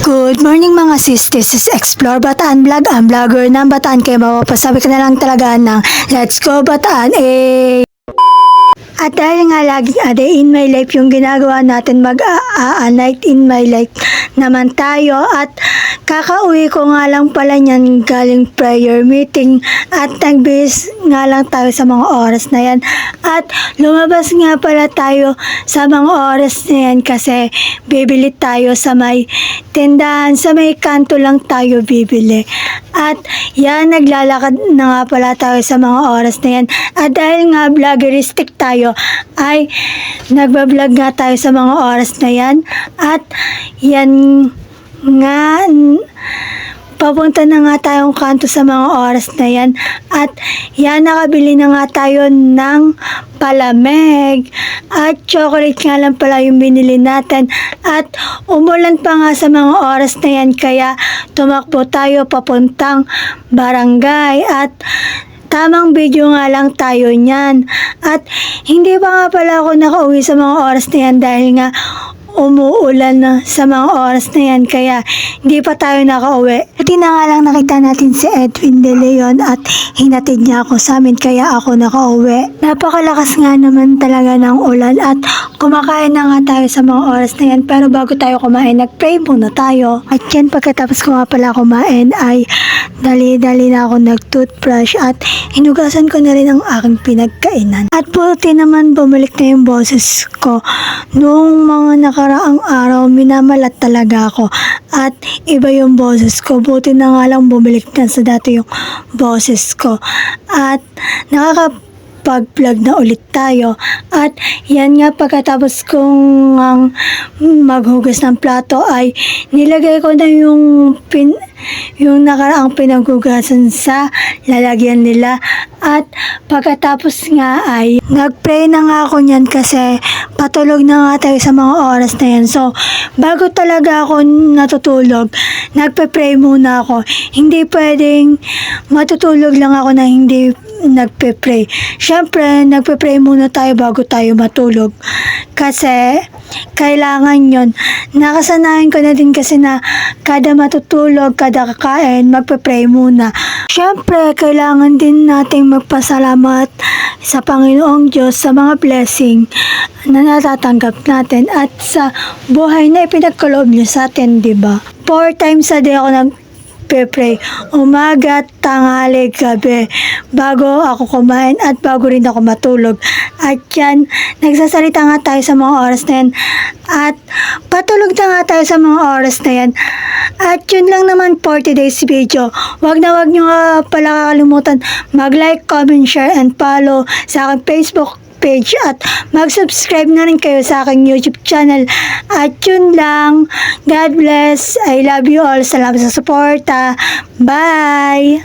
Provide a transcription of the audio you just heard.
Good morning mga sis, this is Explore Bataan Vlog, ang vlogger ng Bataan, kaya mapapasabi ka na lang talaga ng Let's Go Bataan, At dahil nga laging a day in my life yung ginagawa natin, night in my life naman tayo, at kakauwi ko nga lang pala niyan galing prayer meeting, at nagbihis nga lang tayo sa mga oras na yan, at lumabas nga pala tayo sa mga oras na yan kasi bibili tayo sa may tindahan, sa may kanto lang tayo bibili. At yan, naglalakad na nga pala tayo sa mga oras na yan, at dahil nga vloggeristic tayo ay nagbablog nga tayo sa mga oras na yan, at yan nga, papunta na nga tayong kanto sa mga oras na yan, at yan, nakabili na nga tayo ng palamig at chocolate nga lang pala yung binili natin, at umulan pa nga sa mga oras na yan, kaya tumakbo tayo papuntang barangay, at tamang video nga lang tayo niyan. At hindi pa nga pala ako nakauwi sa mga oras na yan dahil nga umuulan na sa mga oras na yan, kaya hindi pa tayo nakauwi. At na nga lang nakita natin si Edwin De Leon at hinatid niya ako sa amin, kaya ako nakauwi. Napakalakas nga naman talaga ng ulan, at kumakain na nga tayo sa mga oras na yan, pero bago tayo kumain, nagpray muna tayo. At yan, pagkatapos ko nga pala kumain ay dali-dali na ako nag-toothbrush at hinugasan ko na rin ang aking pinagkainan. At buti naman bumalik na yung boses ko. Noong mga nakaraang araw, minamalat talaga ako at iba yung boses ko. Buti na nga lang bumalik na sa dati yung boses ko. At nakakapag-vlog na ulit tayo. At yan nga, pagkatapos kong maghugas ng plato ay nilagay ko na yung nakaraang pinaghugasan sa lalagyan nila. At pagkatapos nga ay nagpray na nga ako niyan kasi patulog na nga tayo sa mga oras na yan. So bago talaga ako natutulog, nagpe-pray muna ako. Hindi pwedeng matutulog lang ako na hindi nagpe-pray. Syempre, nagpe-pray muna tayo bago tayo matulog. Kasi kailangan yon. Nakasanayan ko na din kasi na kada matutulog, kada kakain, magpe-pray muna. Syempre, kailangan din nating magpasalamat sa Panginoong Diyos sa mga blessing na natatanggap natin at sa buhay na ipinagkaloob niyo sa atin, di ba? 4 times a day ako nagpe-pray. Umaga, tanghali, gabi, bago ako kumain at bago rin ako matulog. At yan, nagsasalita nga tayo sa mga oras na yan, at patulog na nga tayo sa mga oras na yan. At yun lang naman for today's video. Wag nyo nga pala kakalimutan mag-like, comment, share, and follow sa aking Facebook page, at mag-subscribe na rin kayo sa aking YouTube channel. At yun lang. God bless. I love you all. Salamat sa suporta. Bye!